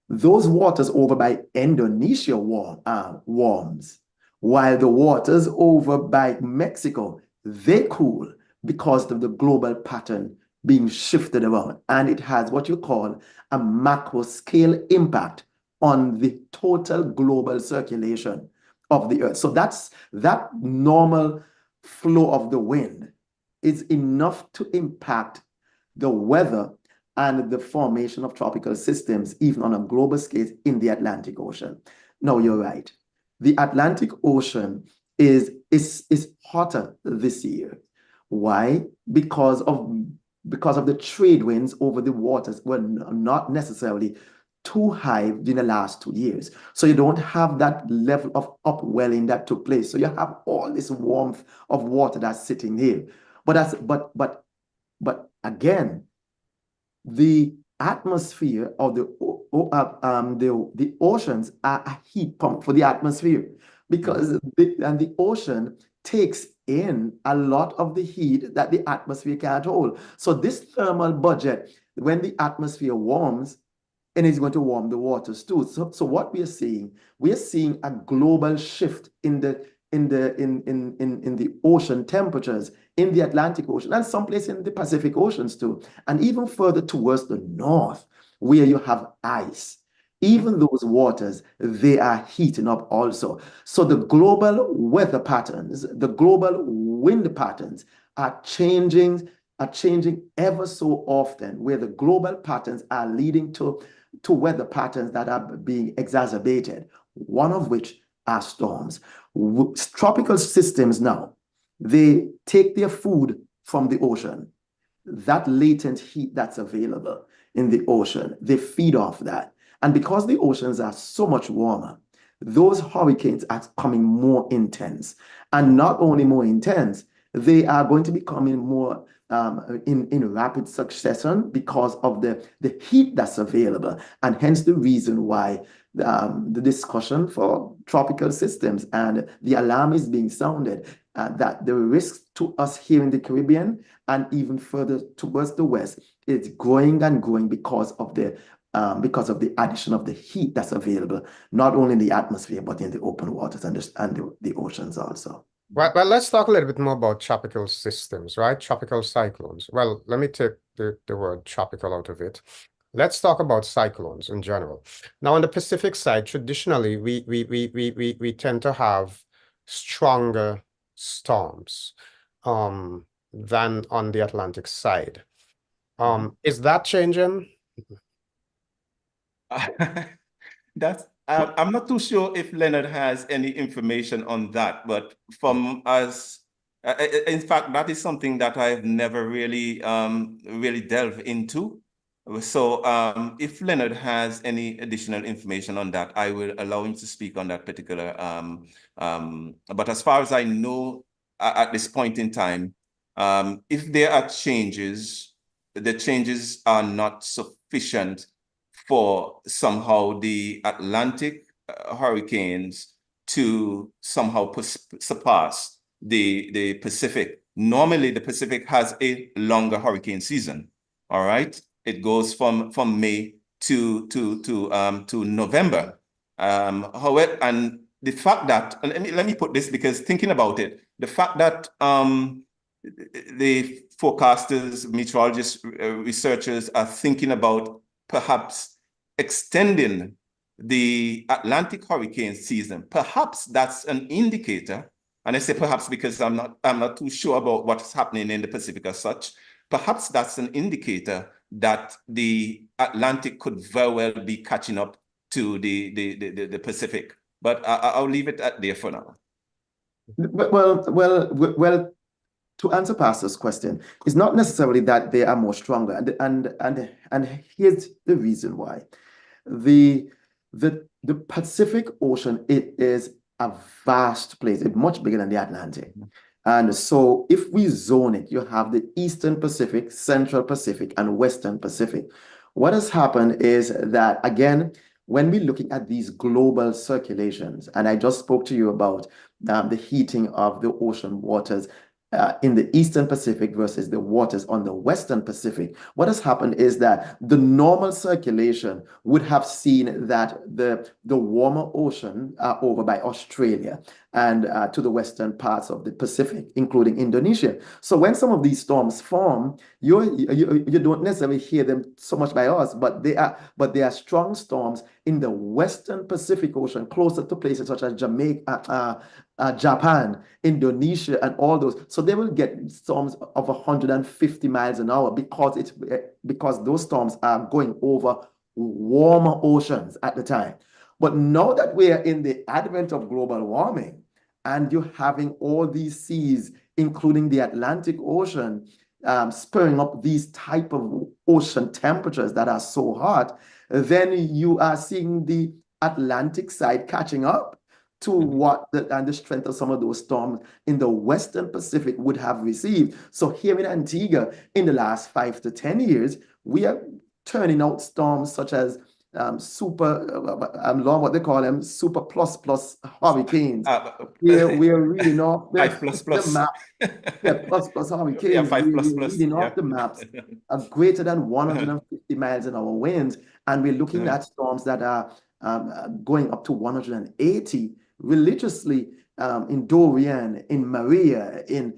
those waters over by Indonesia warms, while the waters over by Mexico, they cool because of the global pattern being shifted around. And it has what you call a macro scale impact on the total global circulation of the earth. So that normal flow of the wind is enough to impact the weather and the formation of tropical systems, even on a global scale in the Atlantic Ocean. No, you're right. The Atlantic Ocean is hotter this year. Why? Because of the trade winds over the waters were not necessarily too high in the last 2 years. So you don't have that level of upwelling that took place. So you have all this warmth of water that's sitting here. But again, the atmosphere of the oceans are a heat pump for the atmosphere, because the ocean takes in a lot of the heat that the atmosphere can't hold. So this thermal budget, when the atmosphere warms, and it's going to warm the waters too. So what we're seeing a global shift in the ocean temperatures in the Atlantic Ocean, and someplace in the Pacific Oceans too, and even further towards the north, where you have ice. Even those waters, they are heating up also. So the global weather patterns, the global wind patterns are changing ever so often, where the global patterns are leading to weather patterns that are being exacerbated, one of which are storms. Tropical systems now, they take their food from the ocean. That latent heat that's available in the ocean, they feed off that. And because the oceans are so much warmer, those hurricanes are becoming more intense. And not only more intense, they are going to be becoming more in rapid succession because of the heat that's available. And hence the reason why the discussion for tropical systems and the alarm is being sounded that the risks to us here in the Caribbean and even further towards the west is growing and growing because of the because of the addition of the heat that's available, not only in the atmosphere, but in the open waters and the oceans also. Well, let's talk a little bit more about tropical systems, right? Tropical cyclones. Well, let me take the word tropical out of it. Let's talk about cyclones in general. Now, on the Pacific side, traditionally, we tend to have stronger storms than on the Atlantic side. Is that changing? That's I'm not too sure if Lennard has any information on that, but from us, in fact, that is something that I've never really really delved into. So if Lennard has any additional information on that, I will allow him to speak on that particular. But as far as I know, at this point in time, if there are changes, the changes are not sufficient for somehow the Atlantic hurricanes to somehow surpass the Pacific. Normally, the Pacific has a longer hurricane season. All right, it goes from May to November. However, and the fact that let me put this, because thinking about it, the fact that the forecasters, meteorologists, researchers are thinking about perhaps extending the Atlantic hurricane season, perhaps that's an indicator. And I say perhaps because I'm not too sure about what's happening in the Pacific as such. Perhaps that's an indicator that the Atlantic could very well be catching up to the Pacific. But I'll leave it at there for now. Well, to answer Pastor's question, it's not necessarily that they are more stronger, and here's the reason why. The Pacific Ocean, it is a vast place. It's much bigger than the Atlantic. And so if we zone it, you have the Eastern Pacific, Central Pacific, and Western Pacific. What has happened is that, again, when we're looking at these global circulations, and I just spoke to you about the heating of the ocean waters in the Eastern Pacific versus the waters on the Western Pacific, what has happened is that the normal circulation would have seen that the warmer ocean over by Australia and to the western parts of the Pacific, including Indonesia. So when some of these storms form, you don't necessarily hear them so much by us, but they are strong storms in the Western Pacific Ocean, closer to places such as Jamaica, Japan, Indonesia, and all those. So they will get storms of 150 miles an hour because those storms are going over warmer oceans at the time. But now that we are in the advent of global warming, and you're having all these seas, including the Atlantic Ocean, spurring up these type of ocean temperatures that are so hot, then you are seeing the Atlantic side catching up to what the strength of some of those storms in the Western Pacific would have received. So here in Antigua, in the last 5 to 10 years, we are turning out storms such as what they call them, super plus hurricanes. We're reading off the map. Yeah, plus hurricanes. Yeah, 5 plus we're plus. reading off the maps greater than 150 miles an hour winds, and we're looking at storms that are going up to 180 religiously in Dorian, in Maria, in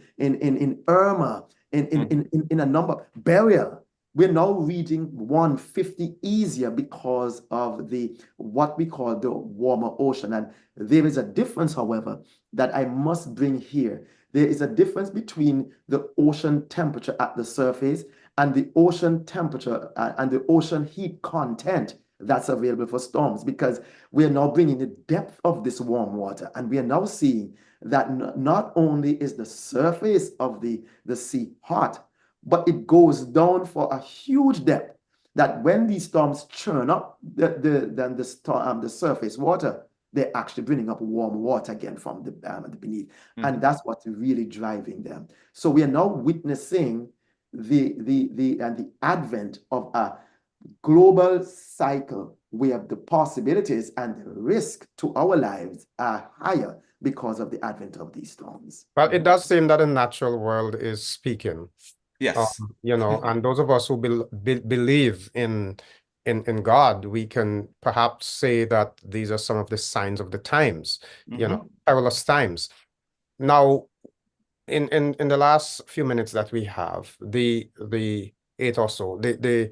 Irma, in a number. Burial. We're now reading 150 easier because of what we call the warmer ocean. And there is a difference, however, that I must bring here. There is a difference between the ocean temperature at the surface and the ocean temperature and the ocean heat content that's available for storms, because we are now bringing the depth of this warm water, and we are now seeing that not only is the surface of the sea hot, but it goes down for a huge depth, that when these storms churn up the surface water, they're actually bringing up warm water again from the beneath. And that's what's really driving them. So we are now witnessing the advent of a global cycle where the possibilities and the risk to our lives are higher because of the advent of these storms. Well, it does seem that the natural world is speaking. Yes. And those of us who believe in in God, we can perhaps say that these are some of the signs of the times, you know, perilous times. Now, in the last few minutes that we have, the eight or so, the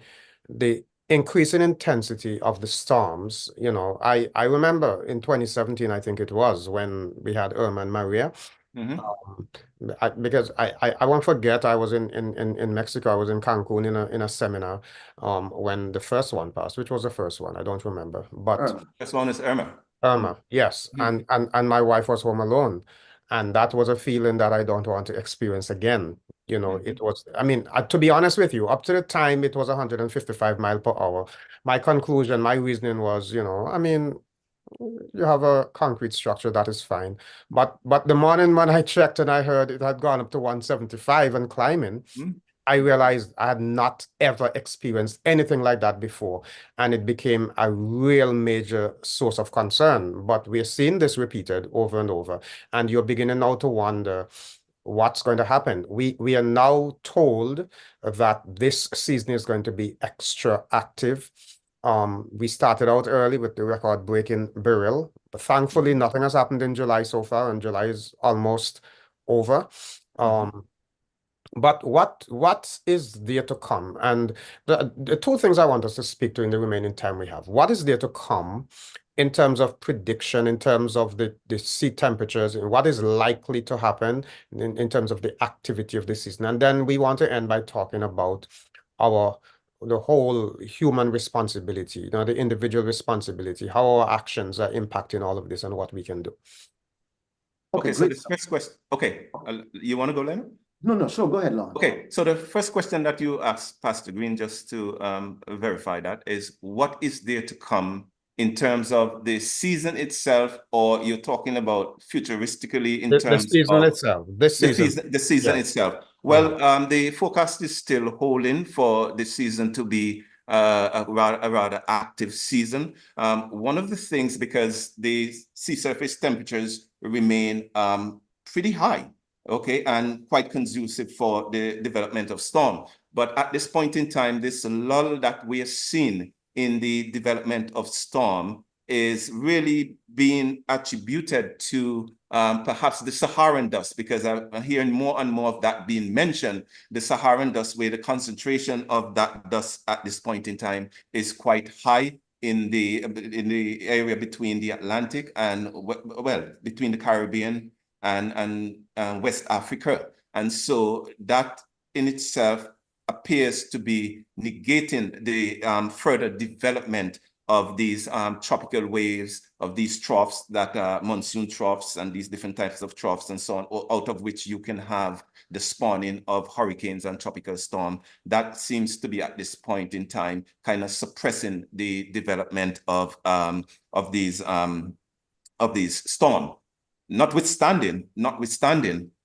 increase in intensity of the storms, you know, I remember in 2017, I think it was, when we had Irma and Maria. Because I won't forget, I was in Mexico. I was in Cancun in a seminar when the first one passed. Which was the first one? I don't remember. But First one is Irma. Irma, yes. And my wife was home alone. And that was a feeling that I don't want to experience again. You know, it was, I mean, to be honest with you, up to the time it was 155 miles per hour. My conclusion, my reasoning was, you know, I mean, you have a concrete structure, that is fine. But the morning when I checked and I heard it had gone up to 175 and climbing, I realized I had not ever experienced anything like that before. And it became a real major source of concern. But we're seeing this repeated over and over. And you're beginning now to wonder what's going to happen. We are now told that this season is going to be extra active. We started out early with the record-breaking Beryl, but thankfully nothing has happened in July so far, and July is almost over. But what is there to come? And the two things I want us to speak to in the remaining time we have. What is there to come in terms of prediction, in terms of the sea temperatures, and what is likely to happen in terms of the activity of the season? And then we want to end by talking about the whole human responsibility, you know, the individual responsibility, how our actions are impacting all of this and what we can do. Okay, so the first question, okay, you want to go, Lennard? No, sure, go ahead, Lorne. Okay, so the first question that you asked, Pastor Greene, just to verify that, is what is there to come in terms of the season itself, or you're talking about futuristically in terms the season of itself, the season itself? Well, the forecast is still holding for the season to be a rather active season. One of the things, because the sea surface temperatures remain pretty high, okay, and quite conducive for the development of storm. But at this point in time, this lull that we are seeing in the development of storm is really being attributed to perhaps the Saharan dust, because I'm hearing more and more of that being mentioned, the Saharan dust, where the concentration of that dust at this point in time is quite high in the area between the Atlantic and, well, between the Caribbean and West Africa. And so that in itself appears to be negating the further development of these tropical waves, of these troughs that are monsoon troughs and these different types of troughs and so on, out of which you can have the spawning of hurricanes and tropical storm. That seems to be at this point in time kind of suppressing the development of these storms. Notwithstanding,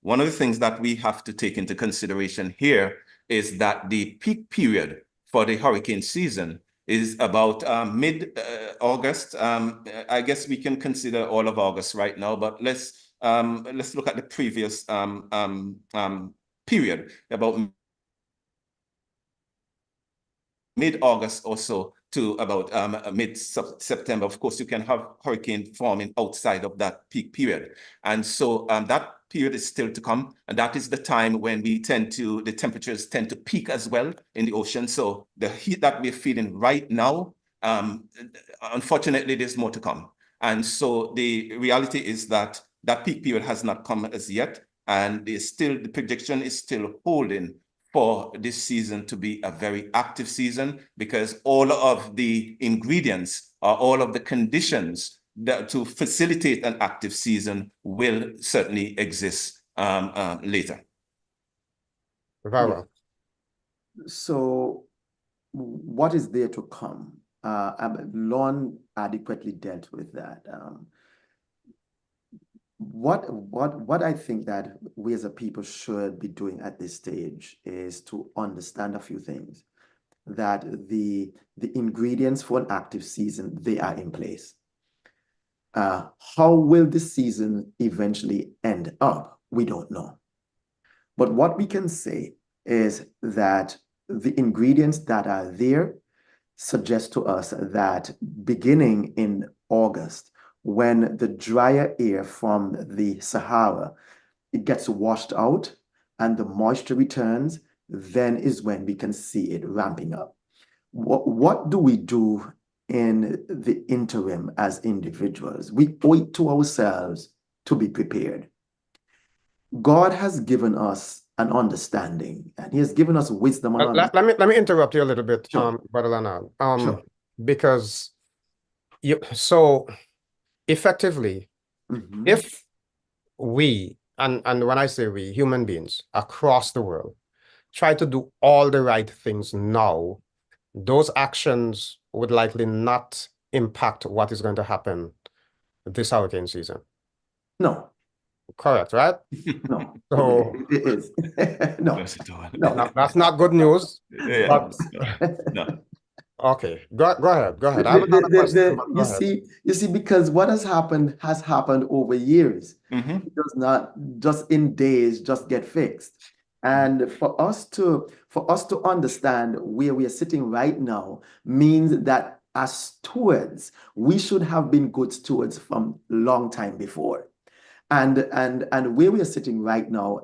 one of the things that we have to take into consideration here is that the peak period for the hurricane season is about mid-August. I guess we can consider all of August right now, but let's look at the previous period, about mid-August or so to about mid-September. Of course, you can have hurricane forming outside of that peak period. And so that period is still to come. And that is the time when the temperatures tend to peak as well in the ocean. So the heat that we're feeling right now, unfortunately, there's more to come. And so the reality is that that peak period has not come as yet. And the prediction is still holding for this season to be a very active season, because all of the ingredients or all of the conditions to facilitate an active season will certainly exist later. Very well. So what is there to come? Lorne adequately dealt with that. What I think that we as a people should be doing at this stage is to understand a few things. That the ingredients for an active season, they are in place. How will the season eventually end up? We don't know. But what we can say is that the ingredients that are there, suggests to us that beginning in August, when the drier air from the Sahara, it gets washed out and the moisture returns, then is when we can see it ramping up. What do we do in the interim as individuals? We owe it to ourselves to be prepared. God has given us an understanding, and He has given us wisdom and understanding. Let me interrupt you a little bit, Sure. Brother Lennard. Sure. Because so effectively, if we, and when I say we, human beings across the world, try to do all the right things now, those actions would likely not impact what is going to happen this hurricane season. No. Correct, right? No. So it is. No. No, that's not good news. Yeah. But No. okay, go ahead. I have another question, but go ahead. You see, because what has happened over years. It does not just in days just get fixed. And for us to understand where we are sitting right now means that as stewards, we should have been good stewards from long time before. And where we are sitting right now,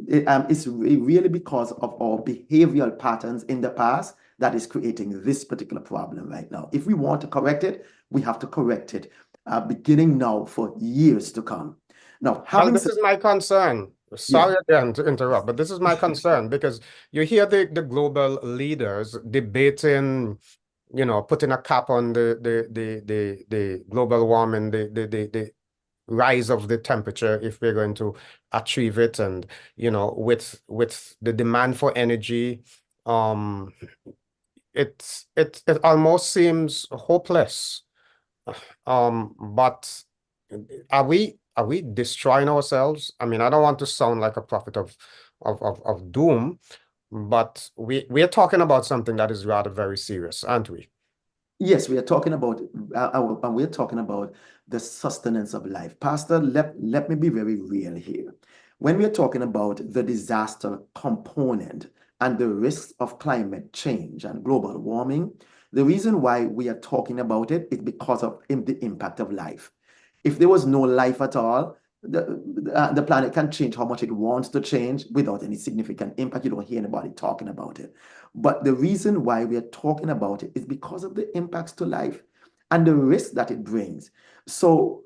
it's really because of our behavioral patterns in the past that is creating this particular problem right now. If we want to correct it, we have to correct it beginning now for years to come. Now, this is my concern. Sorry again to interrupt, but this is my concern because you hear the global leaders debating, putting a cap on the global warming, the rise of the temperature if we're going to achieve it, and with the demand for energy, it almost seems hopeless. But are we destroying ourselves? I mean, I don't want to sound like a prophet of doom, but we're talking about something that is rather very serious, aren't we? Yes, we are talking about the sustenance of life. Pastor, let me be very real here. When we are talking about the disaster component and the risks of climate change and global warming, the reason why we are talking about it is because of the impact of life. If there was no life at all, the planet can change how much it wants to change without any significant impact. You don't hear anybody talking about it. But the reason why we are talking about it is because of the impacts to life and the risk that it brings. So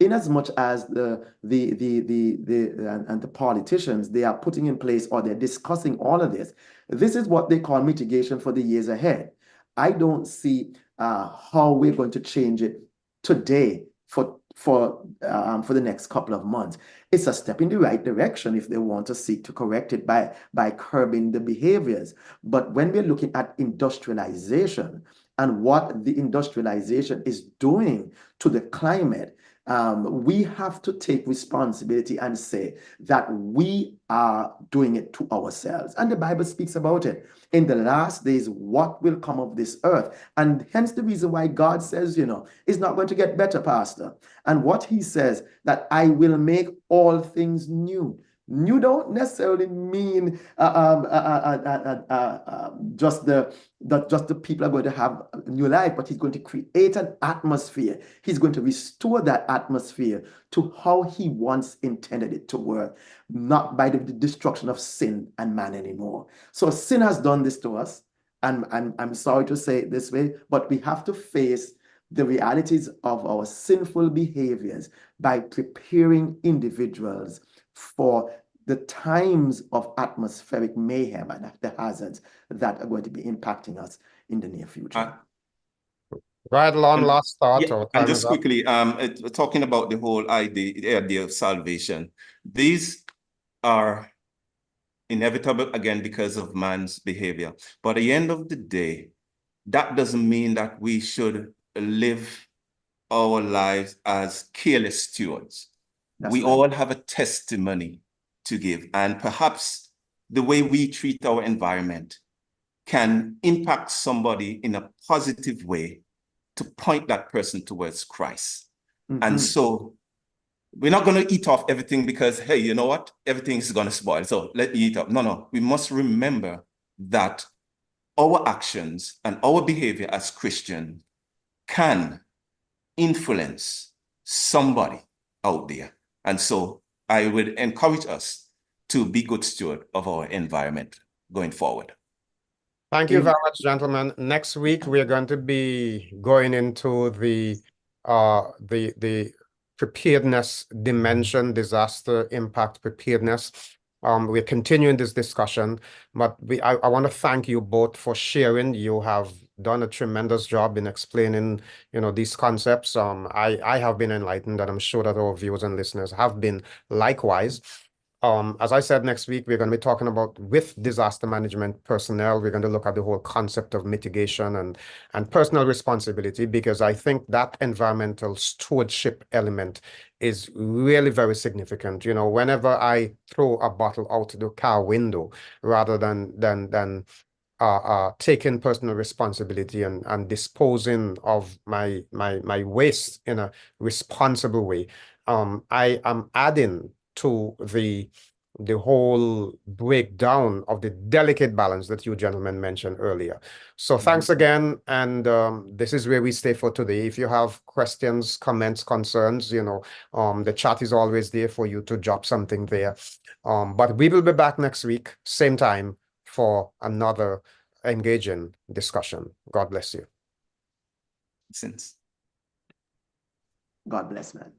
in as much as the politicians, they are putting in place or they're discussing all of this, this is what they call mitigation for the years ahead. I don't see how we're going to change it today for the next couple of months. It's a step in the right direction if they want to seek to correct it by curbing the behaviors. But when we're looking at industrialization and what the industrialization is doing to the climate, we have to take responsibility and say that we are doing it to ourselves. And the Bible speaks about it. In the last days, what will come of this earth? And hence the reason why God says, it's not going to get better, Pastor. And what He says, that I will make all things new. New don't necessarily mean just the people are going to have a new life, but He's going to create an atmosphere. He's going to restore that atmosphere to how He once intended it to work, not by the destruction of sin and man anymore. So sin has done this to us, and I'm sorry to say it this way, but we have to face the realities of our sinful behaviors by preparing individuals for the times of atmospheric mayhem and the hazards that are going to be impacting us in the near future. Right, Lorne, last thought. Yeah, and just quickly, talking about the whole idea of salvation. These are inevitable again because of man's behavior. But at the end of the day, that doesn't mean that we should live our lives as careless stewards. We all have a testimony to give, and perhaps the way we treat our environment can impact somebody in a positive way to point that person towards Christ. And so we're not going to eat off everything because, hey, you know what? Everything is going to spoil. So let me eat up. No. We must remember that our actions and our behavior as Christians can influence somebody out there. And so I would encourage us to be good steward of our environment going forward. Thank you very much, gentlemen. Next week, we're going to be going into the preparedness dimension, disaster impact preparedness. We're continuing this discussion, but I want to thank you both for sharing. You have done a tremendous job in explaining, these concepts. I have been enlightened, and I'm sure that our viewers and listeners have been likewise. As I said, next week, we're going to be talking about with disaster management personnel. We're going to look at the whole concept of mitigation and personal responsibility, because I think that environmental stewardship element is really very significant. Whenever I throw a bottle out the car window, rather than taking personal responsibility and disposing of my waste in a responsible way, I am adding to the whole breakdown of the delicate balance that you gentlemen mentioned earlier. So thanks again, and this is where we stay for today. If you have questions, comments, concerns, the chat is always there for you to drop something there. But we will be back next week, same time, for another engaging discussion. God bless you. Since. God bless, man.